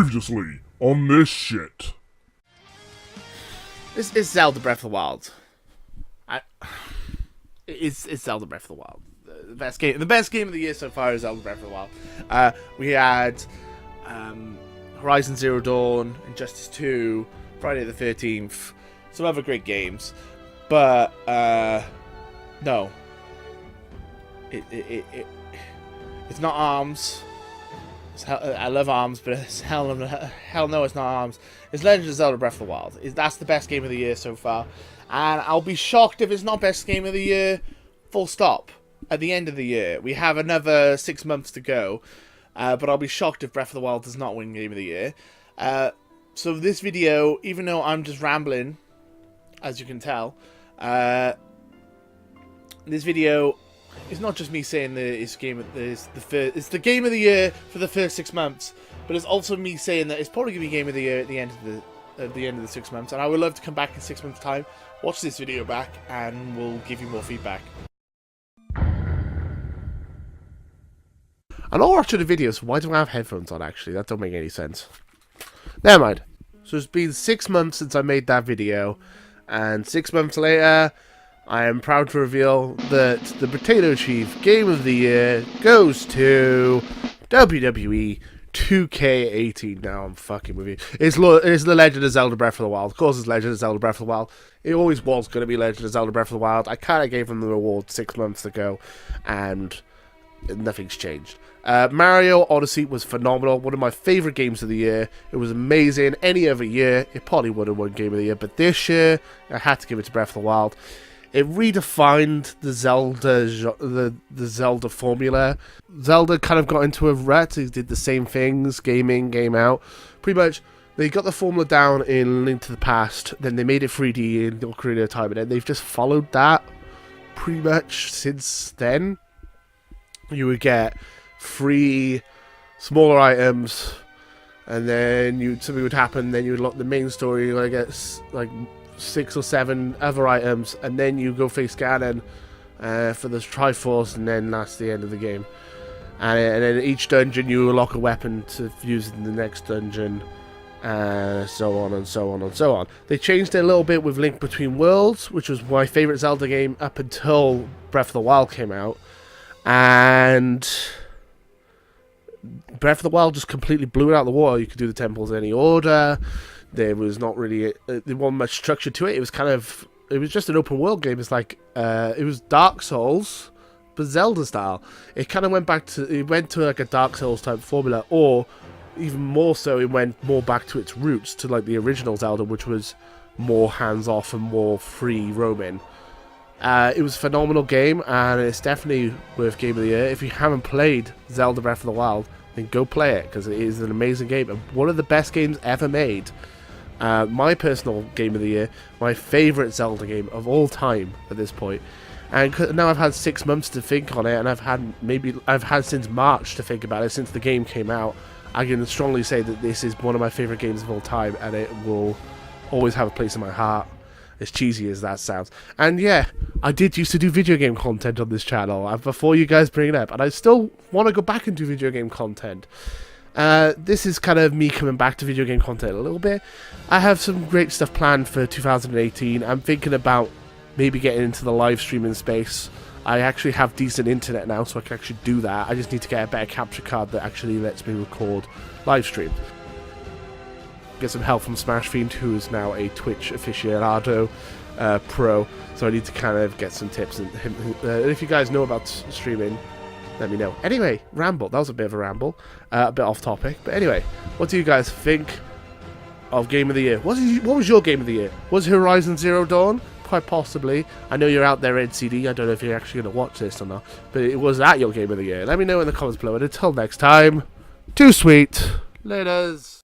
Previously on this shit. This is Zelda Breath of the Wild. It's Zelda Breath of the Wild. The best game of the year so far is Zelda Breath of the Wild. We had Horizon Zero Dawn, Injustice 2, Friday the 13th, some other great games, but no, it's not ARMS. I love ARMS, but it's hell no, it's not ARMS. It's Legend of Zelda Breath of the Wild. That's the best game of the year so far, and I'll be shocked if it's not best game of the year. Full stop. At the end of the year, we have another 6 months to go, but I'll be shocked if Breath of the Wild does not win Game of the Year. So this video, even though I'm just rambling, as you can tell, this video. It's not just me saying that it's it's the game of the year for the first 6 months, but it's also me saying that it's probably gonna be game of the year at the end of the 6 months. And I would love to come back in 6 months' time, watch this video back, and we'll give you more feedback. I'm not watching the video, so why do I have headphones on? Actually, that don't make any sense. Never mind. So it's been 6 months since I made that video, and 6 months later, I am proud to reveal that the Potato Chief Game of the Year goes to WWE 2K18. Now I'm fucking with you. It's the Legend of Zelda Breath of the Wild. Of course it's Legend of Zelda Breath of the Wild. It always was going to be Legend of Zelda Breath of the Wild. I kind of gave them the reward 6 months ago, and nothing's changed. Mario Odyssey was phenomenal. One of my favourite games of the year. It was amazing. Any other year, it probably would have won Game of the Year, but this year, I had to give it to Breath of the Wild. It redefined the Zelda formula. Zelda kind of got into a rut. They did the same things, game in, game out. Pretty much, they got the formula down in Link to the Past, then they made it 3D in Ocarina of Time, and then they've just followed that pretty much since then. You would get 3 smaller items, and then something would happen, then you would lock the main story, you would get like 6 or 7 other items, and then you go face Ganon for the Triforce, and then that's the end of the game. And then each dungeon you unlock a weapon to use in the next dungeon, so on and so on and so on. They changed it a little bit with Link Between Worlds, which was my favourite Zelda game up until Breath of the Wild came out, and Breath of the Wild just completely blew it out of the water. You could do the temples in any order. There was not really there wasn't much structure to it. It was just an open world game. It's like it was Dark Souls, but Zelda style. It kind of went to like a Dark Souls type formula, or even more so, it went more back to its roots, to like the original Zelda, which was more hands off and more free roaming. It was a phenomenal game, and it's definitely worth Game of the Year. If you haven't played Zelda Breath of the Wild, then go play it, because it is an amazing game and one of the best games ever made. My personal Game of the Year, my favourite Zelda game of all time at this point. And now I've had 6 months to think on it, and I've had since March to think about it, since the game came out. I can strongly say that this is one of my favourite games of all time, and it will always have a place in my heart, as cheesy as that sounds. And yeah, I did used to do video game content on this channel before you guys bring it up, and I still want to go back and do video game content. This is kind of me coming back to video game content a little bit. I have some great stuff planned for 2018. I'm thinking about maybe getting into the live streaming space. I actually have decent internet now, so I can actually do that. I just need to get a better capture card that actually lets me record live stream. Get some help from Smash Fiend, who is now a Twitch aficionado pro, so I need to kind of get some tips. And if you guys know about streaming, let me know. Anyway, ramble. That was a bit of a ramble, a bit off topic. But anyway, what do you guys think of Game of the Year? What was your Game of the Year? Was Horizon Zero Dawn? Quite possibly. I know you're out there, NCD. I don't know if you're actually going to watch this or not, but it was that your Game of the Year. Let me know in the comments below. And until next time, too sweet. Laters.